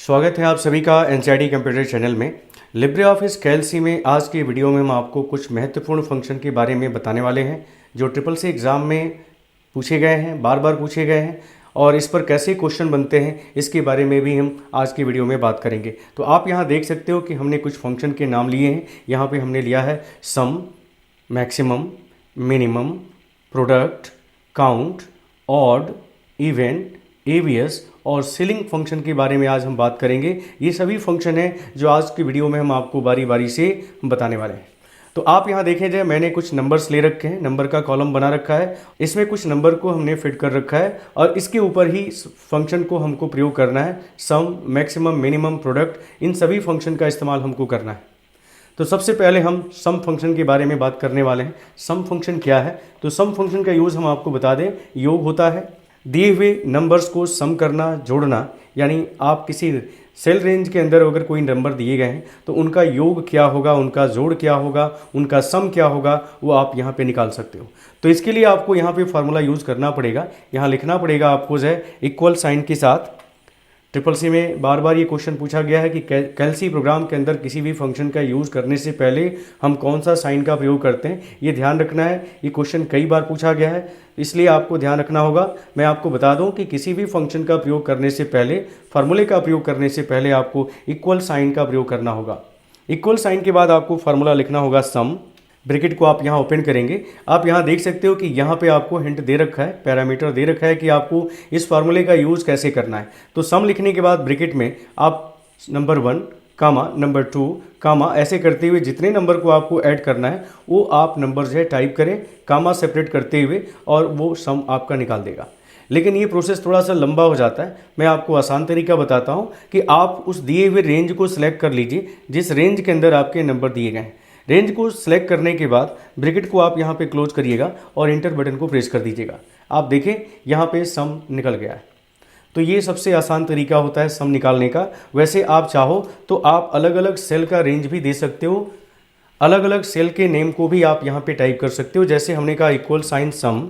स्वागत है आप सभी का एनसीईआरटी कंप्यूटर चैनल में। लिब्रे ऑफिस कैल्सी में आज की वीडियो में हम आपको कुछ महत्वपूर्ण फंक्शन के बारे में बताने वाले हैं जो ट्रिपल सी एग्ज़ाम में पूछे गए हैं, बार बार पूछे गए हैं और इस पर कैसे क्वेश्चन बनते हैं इसके बारे में भी हम आज की वीडियो में बात करेंगे। तो आप यहाँ देख सकते हो कि हमने कुछ फंक्शन के नाम लिए हैं। यहाँ पर हमने लिया है sum, maximum, minimum, product, count, odd, even, एवियस और सीलिंग फंक्शन के बारे में आज हम बात करेंगे। ये सभी फंक्शन हैं जो आज की वीडियो में हम आपको बारी बारी से बताने वाले हैं। तो आप यहाँ देखें जाए, मैंने कुछ नंबर्स ले रखे हैं, नंबर का कॉलम बना रखा है, इसमें कुछ नंबर को हमने फिट कर रखा है और इसके ऊपर ही फंक्शन को हमको प्रयोग करना है। सम, मैक्सिमम, मिनिमम, प्रोडक्ट, इन सभी फंक्शन का इस्तेमाल हमको करना है। तो सबसे पहले हम सम फंक्शन के बारे में बात करने वाले हैं। सम फंक्शन क्या है? तो सम फंक्शन का यूज़ हम आपको बता दें, योग होता है दिए हुए नंबर्स को सम करना, जोड़ना। यानी आप किसी सेल रेंज के अंदर अगर कोई नंबर दिए गए हैं तो उनका योग क्या होगा, उनका जोड़ क्या होगा, उनका सम क्या होगा, वो आप यहाँ पे निकाल सकते हो। तो इसके लिए आपको यहाँ पे फार्मूला यूज़ करना पड़ेगा। यहाँ लिखना पड़ेगा आपको जो है इक्वल साइन के साथ। ट्रिपल सी में बार बार ये क्वेश्चन पूछा गया है कि कैल्सी प्रोग्राम के अंदर किसी भी फंक्शन का यूज़ करने से पहले हम कौन सा साइन का प्रयोग करते हैं, ये ध्यान रखना है। ये क्वेश्चन कई बार पूछा गया है, इसलिए आपको ध्यान रखना होगा। मैं आपको बता दूं कि किसी भी फंक्शन का प्रयोग करने से पहले, फार्मूले का प्रयोग करने से पहले आपको इक्वल साइन का प्रयोग करना होगा। इक्वल साइन के बाद आपको फार्मूला लिखना होगा सम। ब्रैकेट को आप यहाँ ओपन करेंगे। आप यहाँ देख सकते हो कि यहाँ पे आपको हिंट दे रखा है, पैरामीटर दे रखा है कि आपको इस फार्मूले का यूज़ कैसे करना है। तो सम लिखने के बाद ब्रैकेट में आप नंबर 1 कामा नंबर 2 कामा ऐसे करते हुए जितने नंबर को आपको ऐड करना है वो आप नंबर जो है टाइप करें, कामा सेपरेट करते हुए, और वो सम आपका निकाल देगा। लेकिन ये प्रोसेस थोड़ा सा लंबा हो जाता है। मैं आपको आसान तरीका बताता हूँ कि आप उस दिए हुए रेंज को सिलेक्ट कर लीजिए जिस रेंज के अंदर आपके नंबर दिए गए हैं। रेंज को सिलेक्ट करने के बाद ब्रैकेट को आप यहाँ पे क्लोज करिएगा और इंटर बटन को प्रेस कर दीजिएगा। आप देखें यहाँ पे सम निकल गया है। तो ये सबसे आसान तरीका होता है सम निकालने का। वैसे आप चाहो तो आप अलग अलग सेल का रेंज भी दे सकते हो, अलग अलग सेल के नेम को भी आप यहाँ पे टाइप कर सकते हो। जैसे हमने कहा इक्वल साइन सम,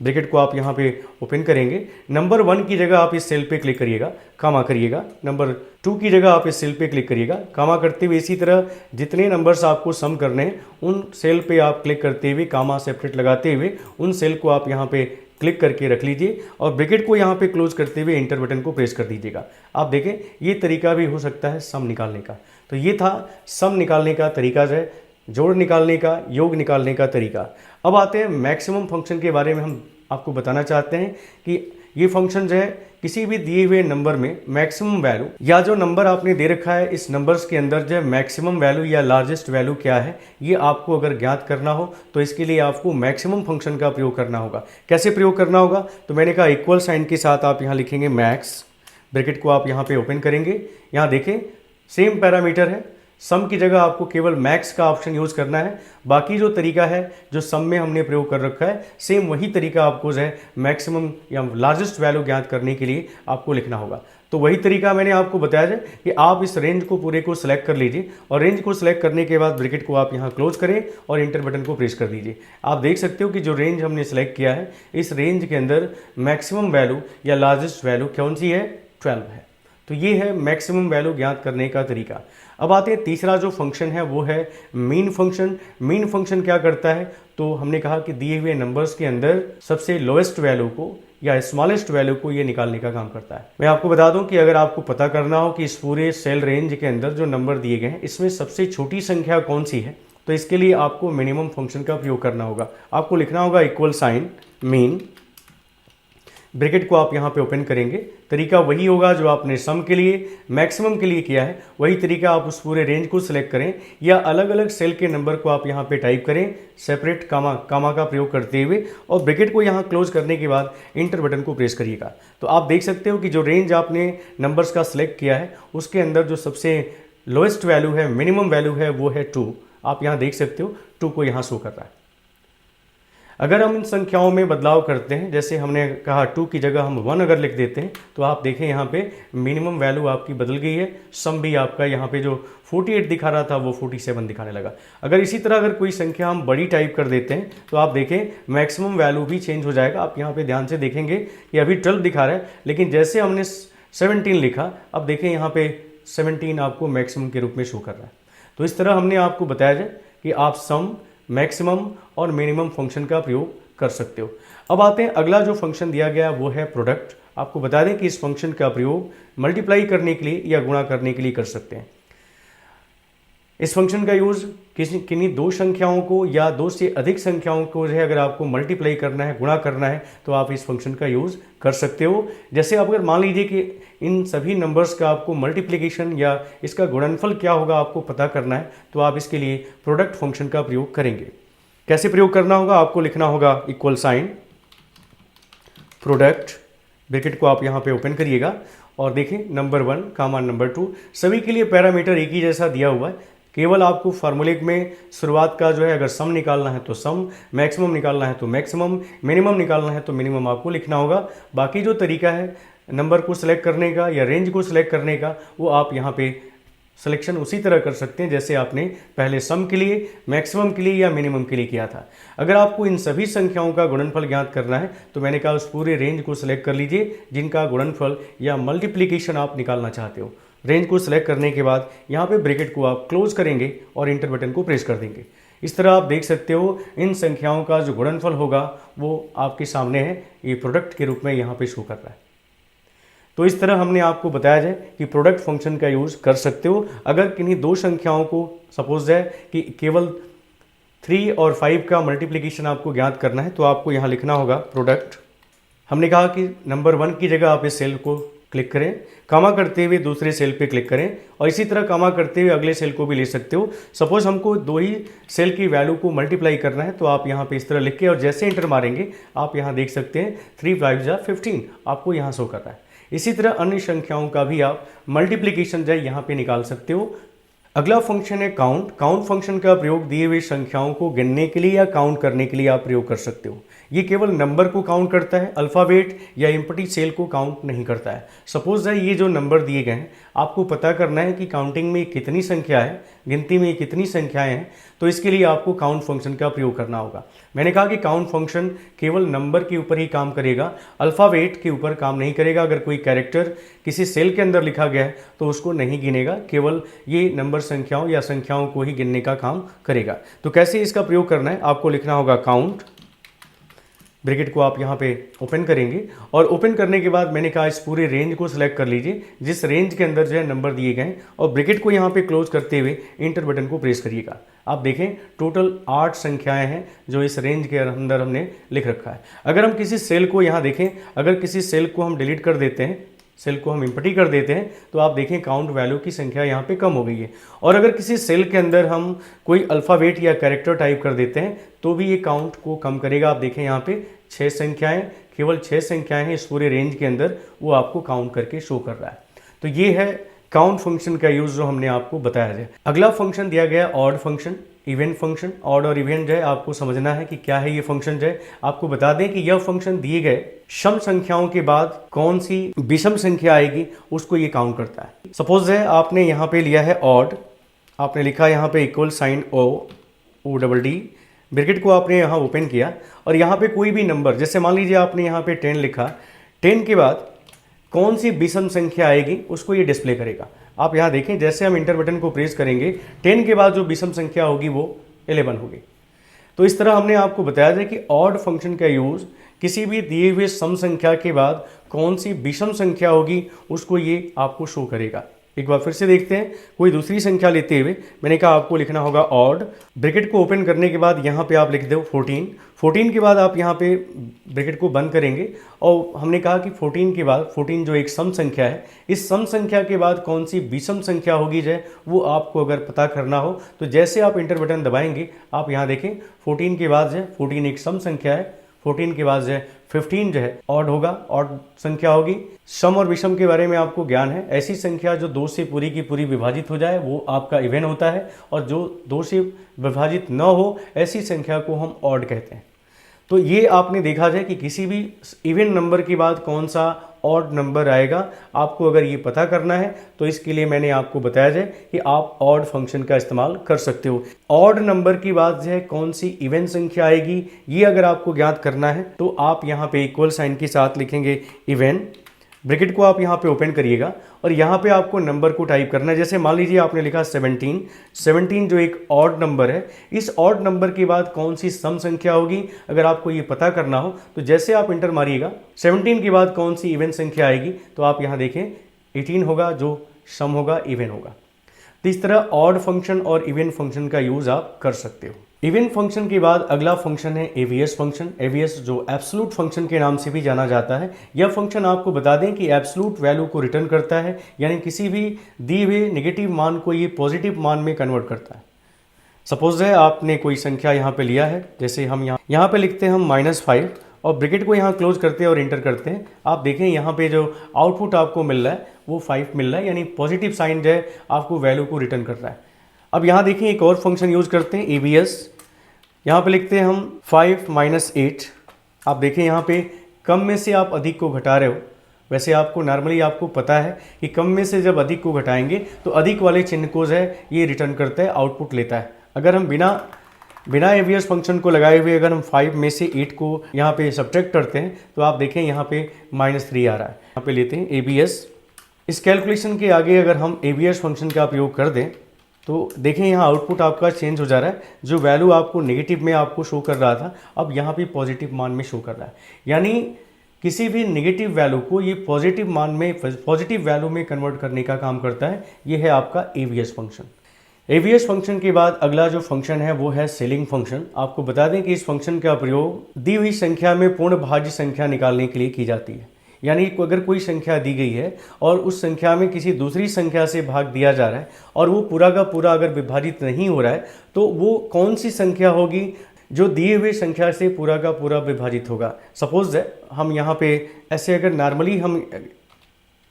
ब्रैकेट को आप यहाँ पे ओपन करेंगे। नंबर 1 की जगह आप इस सेल पे क्लिक करिएगा, कामा करिएगा। नंबर 2 की जगह आप इस सेल पे क्लिक करिएगा, कामा करते हुए। इसी तरह जितने नंबर्स आपको सम करने हैं उन सेल पे आप क्लिक करते हुए, कामा सेपरेट लगाते हुए उन सेल को आप यहाँ पे क्लिक करके रख लीजिए और ब्रैकेट को यहाँ पे क्लोज करते हुए इंटर बटन को प्रेस कर दीजिएगा। आप देखें ये तरीका भी हो सकता है सम निकालने का। तो ये था सम निकालने का तरीका, जो है जोड़ निकालने का, योग निकालने का तरीका। अब आते हैं मैक्सिमम फंक्शन के बारे में। हम आपको बताना चाहते हैं कि ये फंक्शन जो है किसी भी दिए हुए नंबर में मैक्सिमम वैल्यू, या जो नंबर आपने दे रखा है इस नंबर्स के अंदर जो है मैक्सिमम वैल्यू या लार्जेस्ट वैल्यू क्या है, ये आपको अगर ज्ञात करना हो तो इसके लिए आपको मैक्सिमम फंक्शन का प्रयोग करना होगा। कैसे प्रयोग करना होगा? तो मैंने कहा इक्वल साइन के साथ आप यहाँ लिखेंगे मैक्स, ब्रैकेट को आप यहाँ पे ओपन करेंगे। यहाँ देखें सेम पैरामीटर है, सम की जगह आपको केवल मैक्स का ऑप्शन यूज़ करना है। बाकी जो तरीका है जो सम में हमने प्रयोग कर रखा है, सेम वही तरीका आपको जो है मैक्सिमम या लार्जेस्ट वैल्यू ज्ञात करने के लिए आपको लिखना होगा। तो वही तरीका मैंने आपको बताया है कि आप इस रेंज को पूरे को सिलेक्ट कर लीजिए और रेंज को सिलेक्ट करने के बाद ब्रैकेट को आप यहाँ क्लोज करें और इंटर बटन को प्रेस कर दीजिए। आप देख सकते हो कि जो रेंज हमने सेलेक्ट किया है, इस रेंज के अंदर मैक्सिमम वैल्यू या लार्जेस्ट वैल्यू कौन सी है? 12 है। तो ये है मैक्सिमम वैल्यू ज्ञात करने का तरीका। अब आते हैं तीसरा जो फंक्शन है वो है मीन फंक्शन। मीन फंक्शन क्या करता है? तो हमने कहा कि दिए हुए नंबर्स के अंदर सबसे लोएस्ट वैल्यू को या स्मॉलेस्ट वैल्यू को ये निकालने का काम करता है। मैं आपको बता दूं कि अगर आपको पता करना हो कि इस पूरे सेल रेंज के अंदर जो नंबर दिए गए हैं इसमें सबसे छोटी संख्या कौन सी है, तो इसके लिए आपको मिनिमम फंक्शन का प्रयोग करना होगा। आपको लिखना होगा इक्वल साइन मीन, ब्रैकेट को आप यहाँ पे ओपन करेंगे। तरीका वही होगा जो आपने सम के लिए, मैक्सिमम के लिए किया है, वही तरीका आप उस पूरे रेंज को सिलेक्ट करें या अलग अलग सेल के नंबर को आप यहाँ पे टाइप करें, सेपरेट कामा का प्रयोग करते हुए, और ब्रैकेट को यहाँ क्लोज करने के बाद इंटर बटन को प्रेस करिएगा। तो आप देख सकते हो कि जो रेंज आपने नंबर्स का सिलेक्ट किया है उसके अंदर जो सबसे लोएस्ट वैल्यू है, मिनिमम वैल्यू है, वो है 2। आप यहाँ देख सकते हो 2 को यहाँ शो कर रहा है। अगर हम इन संख्याओं में बदलाव करते हैं, जैसे हमने कहा 2 की जगह हम 1 अगर लिख देते हैं, तो आप देखें यहाँ पे मिनिमम वैल्यू आपकी बदल गई है। सम भी आपका यहाँ पे जो 48 दिखा रहा था वो 47 दिखाने लगा। अगर इसी तरह अगर कोई संख्या हम बड़ी टाइप कर देते हैं तो आप देखें मैक्सिमम वैल्यू भी चेंज हो जाएगा। आप यहाँ पे ध्यान से देखेंगे कि अभी 12 दिखा रहा है, लेकिन जैसे हमने 17 लिखा। अब देखें यहाँ पे 17 आपको मैक्सिमम के रूप में शो कर रहा है। तो इस तरह हमने आपको बताया जाए कि आप सम, मैक्सिमम और मिनिमम फंक्शन का प्रयोग कर सकते हो। अब आते हैं अगला जो फंक्शन दिया गया वो है प्रोडक्ट। आपको बता दें कि इस फंक्शन का प्रयोग मल्टीप्लाई करने के लिए या गुणा करने के लिए कर सकते हैं। इस फंक्शन का यूज किन्हीं दो संख्याओं को या दो से अधिक संख्याओं को जो है अगर आपको मल्टीप्लाई करना है, गुणा करना है, तो आप इस फंक्शन का यूज कर सकते हो। जैसे आप अगर मान लीजिए कि इन सभी नंबर्स का आपको मल्टीप्लिकेशन या इसका गुणनफल क्या होगा आपको पता करना है, तो आप इसके लिए प्रोडक्ट फंक्शन का प्रयोग करेंगे। कैसे प्रयोग करना होगा? आपको लिखना होगा इक्वल साइन प्रोडक्ट, ब्रैकेट को आप यहाँ पे ओपन करिएगा और देखें नंबर 1 कामा नंबर 2 सभी के लिए पैरामीटर एक ही जैसा दिया हुआ है। केवल आपको फार्मूले में शुरुआत का जो है अगर सम निकालना है तो सम, मैक्सिमम निकालना है तो मैक्सिमम, मिनिमम निकालना है तो मिनिमम आपको लिखना होगा। बाकी जो तरीका है नंबर को सिलेक्ट करने का या रेंज को सिलेक्ट करने का, वो आप यहाँ पे सिलेक्शन उसी तरह कर सकते हैं जैसे आपने पहले सम के लिए, मैक्सिमम के लिए या मिनिमम के लिए किया था। अगर आपको इन सभी संख्याओं का गुणनफल ज्ञात करना है तो मैंने कहा उस पूरे रेंज को सिलेक्ट कर लीजिए जिनका गुणनफल या मल्टीप्लिकेशन आप निकालना चाहते हो। रेंज को सिलेक्ट करने के बाद यहाँ पे ब्रैकेट को आप क्लोज करेंगे और इंटर बटन को प्रेस कर देंगे। इस तरह आप देख सकते हो इन संख्याओं का जो गुणनफल होगा वो आपके सामने है, ये प्रोडक्ट के रूप में यहाँ पे शो कर रहा है। तो इस तरह हमने आपको बताया जाए कि प्रोडक्ट फंक्शन का यूज़ कर सकते हो अगर किन्हीं दो संख्याओं को, सपोज है कि केवल 3 और 5 का मल्टीप्लिकेशन आपको ज्ञात करना है, तो आपको यहाँ लिखना होगा प्रोडक्ट। हमने कहा कि नंबर 1 की जगह आप इस सेल को क्लिक करें, कामा करते हुए दूसरे सेल पे क्लिक करें और इसी तरह कामा करते हुए अगले सेल को भी ले सकते हो। सपोज हमको दो ही सेल की वैल्यू को मल्टीप्लाई करना है, तो आप यहाँ पे इस तरह लिख के और जैसे इंटर मारेंगे आप यहाँ देख सकते हैं 3 5 जा 15 आपको यहाँ शो कर रहा है। इसी तरह अन्य संख्याओं का भी आप मल्टीप्लिकेशन जो है यहाँ पे निकाल सकते हो। अगला फंक्शन है काउंट। काउंट फंक्शन का प्रयोग दिए हुए संख्याओं को गिनने के लिए या काउंट करने के लिए आप प्रयोग कर सकते हो। ये केवल नंबर को काउंट करता है, अल्फ़ाबेट या एम्प्टी सेल को काउंट नहीं करता है। सपोज है ये जो नंबर दिए गए हैं आपको पता करना है कि काउंटिंग में कितनी संख्या है, गिनती में कितनी संख्याएं हैं, तो इसके लिए आपको काउंट फंक्शन का प्रयोग करना होगा। मैंने कहा कि काउंट फंक्शन केवल नंबर के ऊपर ही काम करेगा, अल्फ़ाबेट के ऊपर काम नहीं करेगा। अगर कोई कैरेक्टर किसी सेल के अंदर लिखा गया है तो उसको नहीं गिनेगा, केवल ये नंबर संख्याओं या संख्याओं को ही गिनने का काम करेगा। तो कैसे इसका प्रयोग करना है? आपको लिखना होगा काउंट, ब्रैकेट को आप यहाँ पे ओपन करेंगे और ओपन करने के बाद मैंने कहा इस पूरे रेंज को सिलेक्ट कर लीजिए जिस रेंज के अंदर जो है नंबर दिए गए हैं और ब्रैकेट को यहाँ पे क्लोज करते हुए इंटर बटन को प्रेस करिएगा। आप देखें टोटल 8 संख्याएं हैं जो इस रेंज के अंदर हमने लिख रखा है। अगर हम किसी सेल को यहाँ देखें, अगर किसी सेल को हम डिलीट कर देते हैं, सेल को हम एम्प्टी कर देते हैं, तो आप देखें काउंट वैल्यू की संख्या यहाँ पे कम हो गई है। और अगर किसी सेल के अंदर हम कोई अल्फ़ाबेट या कैरेक्टर टाइप कर देते हैं तो भी ये काउंट को कम करेगा। आप देखें यहाँ पे 6 संख्याएं, केवल 6 संख्याएं हैं इस पूरे रेंज के अंदर, वो आपको काउंट करके शो कर रहा है। तो ये है काउंट फंक्शन का यूज़ जो हमने आपको बताया है। अगला फंक्शन दिया गया odd function, event function. Odd और इवेंट जो है आपको समझना है कि क्या है ये फंक्शन जो है। आपको बता दें कि यह फंक्शन दिए गए सम संख्याओं के बाद कौन सी विषम संख्या आएगी उसको ये काउंट करता है। सपोज है आपने यहाँ पे लिया है ऑड, आपने लिखा यहाँ पे equal sign O double D, bracket को आपने यहाँ ओपन किया और यहाँ पे कोई भी नंबर, जैसे मान लीजिए आपने यहाँ पे 10 लिखा, 10 के बाद कौन सी विषम संख्या आएगी उसको ये डिस्प्ले करेगा। आप यहाँ देखें जैसे हम इंटर बटन को प्रेस करेंगे 10 के बाद जो विषम संख्या होगी वो 11 होगी। तो इस तरह हमने आपको बताया था कि ऑड फंक्शन का यूज़ किसी भी दिए हुए सम संख्या के बाद कौन सी विषम संख्या होगी उसको ये आपको शो करेगा। एक बार फिर से देखते हैं, कोई दूसरी संख्या लेते हुए मैंने कहा आपको लिखना होगा ऑड, ब्रैकेट को ओपन करने के बाद यहाँ पे आप लिख दो 14, 14 के बाद आप यहाँ पे ब्रैकेट को बंद करेंगे और हमने कहा कि 14 के बाद 14 जो एक सम संख्या है, इस सम संख्या के बाद कौन सी विषम संख्या होगी जो वो आपको अगर पता करना हो तो जैसे आप इंटर बटन दबाएंगे आप यहाँ देखें 14 के बाद जो 14 एक सम संख्या है, 14 के बाद जो 15 जो है ऑड होगा, ऑड संख्या होगी। सम और विषम के बारे में आपको ज्ञान है, ऐसी संख्या जो 2 से पूरी की पूरी विभाजित हो जाए वो आपका इवन होता है और जो 2 से विभाजित न हो ऐसी संख्या को हम ऑड कहते हैं। तो ये आपने देखा जाए कि किसी भी इवन नंबर के बाद कौन सा ऑड नंबर आएगा, आपको अगर ये पता करना है तो इसके लिए मैंने आपको बताया जाए कि आप ऑड फंक्शन का इस्तेमाल कर सकते हो। ऑड नंबर की बात जो है कौन सी इवन संख्या आएगी ये अगर आपको ज्ञात करना है तो आप यहाँ पे इक्वल साइन के साथ लिखेंगे इवन, ब्रैकेट को आप यहाँ पे ओपन करिएगा और यहाँ पे आपको नंबर को टाइप करना है। जैसे मान लीजिए आपने लिखा 17 जो एक ऑड नंबर है, इस ऑड नंबर के बाद कौन सी सम संख्या होगी अगर आपको ये पता करना हो तो जैसे आप इंटर मारिएगा 17 के बाद कौन सी इवन संख्या आएगी तो आप यहाँ देखें 18 होगा, जो सम होगा इवन होगा। तो इस तरह ऑड फंक्शन और इवन फंक्शन का यूज आप कर सकते हो। इवन फंक्शन के बाद अगला फंक्शन है एवीएस फंक्शन। एवीएस जो एब्सोल्यूट फंक्शन के नाम से भी जाना जाता है। यह फंक्शन आपको बता दें कि एब्सोल्यूट वैल्यू को रिटर्न करता है, यानी किसी भी दिए हुए नेगेटिव मान को ये पॉजिटिव मान में कन्वर्ट करता है। सपोज है आपने कोई संख्या यहाँ पे लिया है, जैसे हम यहाँ पे लिखते हैं हम -5 और ब्रैकेट को यहाँ क्लोज करते हैं और इंटर करते हैं। आप देखें यहाँ पे जो आउटपुट आपको मिल रहा है वो 5 मिल रहा है, यानी पॉजिटिव साइन जो है आपको वैल्यू को रिटर्न कर रहा है। अब यहाँ देखें एक और फंक्शन यूज करते हैं एवीएस। यहाँ पे लिखते हैं हम 5 - 8। आप देखें यहाँ पे कम में से आप अधिक को घटा रहे हो। वैसे आपको नॉर्मली आपको पता है कि कम में से जब अधिक को घटाएंगे तो अधिक वाले चिन्ह को जो है ये रिटर्न करता है, आउटपुट लेता है। अगर हम बिना एवीएस फंक्शन को लगाए हुए अगर हम 5 में से 8 को यहाँ पे सब्ट्रैक्ट करते हैं तो आप देखें यहाँ पे -3 आ रहा है। यहाँ पे लेते हैं एवीएस। इस कैलकुलेशन के आगे अगर हम एवीएस फंक्शन का प्रयोग कर दें तो देखें यहाँ आउटपुट आपका चेंज हो जा रहा है। जो वैल्यू आपको नेगेटिव में आपको शो कर रहा था अब यहाँ पे पॉजिटिव मान में शो कर रहा है, यानी किसी भी नेगेटिव वैल्यू को ये पॉजिटिव मान में पॉजिटिव वैल्यू में कन्वर्ट करने का काम करता है। ये है आपका एवीएस फंक्शन। एवीएस फंक्शन के बाद अगला जो फंक्शन है वो है सीलिंग फंक्शन। आपको बता दें कि इस फंक्शन का प्रयोग दी हुई संख्या में पूर्ण भाज्य संख्या निकालने के लिए की जाती है। यानी अगर कोई संख्या दी गई है और उस संख्या में किसी दूसरी संख्या से भाग दिया जा रहा है और वो पूरा का पूरा अगर विभाजित नहीं हो रहा है तो वो कौन सी संख्या होगी जो दिए हुए संख्या से पूरा का पूरा विभाजित होगा। सपोज हम यहाँ पे ऐसे अगर नॉर्मली हम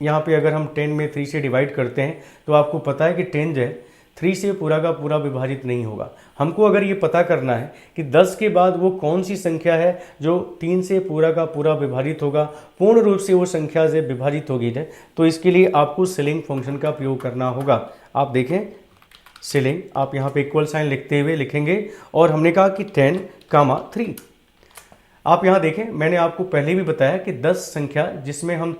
यहाँ पे अगर हम 10 में 3 से डिवाइड करते हैं तो आपको पता है कि 10 जो है 3 से पूरा का पूरा विभाजित नहीं होगा। हमको अगर ये पता करना है कि 10 के बाद वो कौन सी संख्या है जो 3 से पूरा का पूरा विभाजित होगा, पूर्ण रूप से वो संख्या से विभाजित होगी है, तो इसके लिए आपको सीलिंग फंक्शन का प्रयोग करना होगा। आप देखें सीलिंग, आप यहाँ पे इक्वल साइन लिखते हुए लिखेंगे और हमने कहा कि 10, 3। आप यहाँ देखें मैंने आपको पहले भी बताया कि 10 संख्या जिसमें हम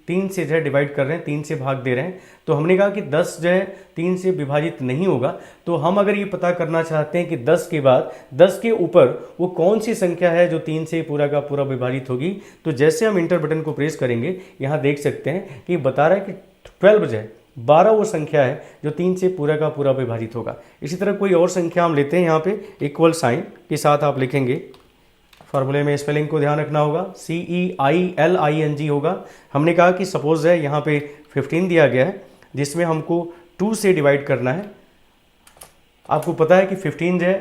3 से जो है डिवाइड कर रहे हैं, 3 से भाग दे रहे हैं, तो हमने कहा कि 10 जो है 3 से विभाजित नहीं होगा। तो हम अगर ये पता करना चाहते हैं कि 10 के बाद 10 के ऊपर वो कौन सी संख्या है जो 3 से पूरा का पूरा विभाजित होगी, तो जैसे हम इंटर बटन को प्रेस करेंगे यहाँ देख सकते हैं कि बता रहा है कि 12 जो है 12 वो संख्या है जो 3 से पूरा का पूरा विभाजित होगा। इसी तरह कोई और संख्या हम लेते हैं, यहाँ पे इक्वल साइन के साथ आप लिखेंगे। फार्मूले में स्पेलिंग को ध्यान रखना होगा, CEILING होगा। हमने कहा कि सपोज है यहाँ पे 15 दिया गया है जिसमें हमको 2 से डिवाइड करना है। आपको पता है कि 15 जो है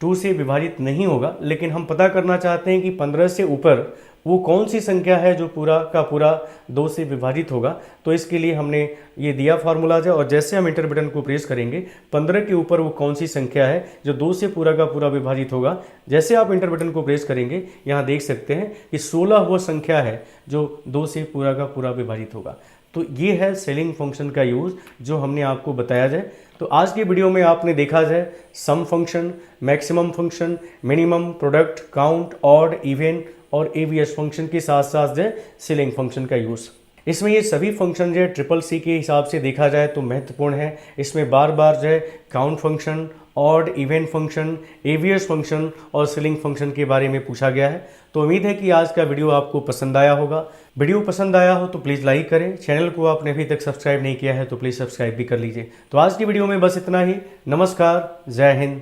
2 से विभाजित नहीं होगा, लेकिन हम पता करना चाहते हैं कि 15 से ऊपर वो कौन सी संख्या है जो पूरा का पूरा 2 से विभाजित होगा। तो इसके लिए हमने ये दिया फार्मूलाज है और जैसे हम इंटर बटन को प्रेस करेंगे 15 के ऊपर वो कौन सी संख्या है जो 2 से पूरा का पूरा विभाजित होगा। जैसे आप इंटर बटन को प्रेस करेंगे यहाँ देख सकते हैं कि 16 वो संख्या है जो 2 से पूरा का पूरा विभाजित होगा। तो ये है सीलिंग फंक्शन का यूज़ जो हमने आपको बताया जाए। तो आज की वीडियो में आपने देखा जाए sum function, maximum function, minimum, product, count, odd, even और एवीएस फंक्शन के साथ साथ जो सीलिंग फंक्शन का यूज़। इसमें ये सभी फंक्शन जो है CCC के हिसाब से देखा जाए तो महत्वपूर्ण है। इसमें बार बार जो है count function, odd, even function, ABS function और सीलिंग फंक्शन के बारे में पूछा गया है। तो उम्मीद है कि आज का वीडियो आपको पसंद आया होगा। वीडियो पसंद आया हो तो प्लीज़ लाइक करें। चैनल को आपने अभी तक सब्सक्राइब नहीं किया है तो प्लीज़ सब्सक्राइब भी कर लीजिए। तो आज की वीडियो में बस इतना ही। नमस्कार, जय हिंद।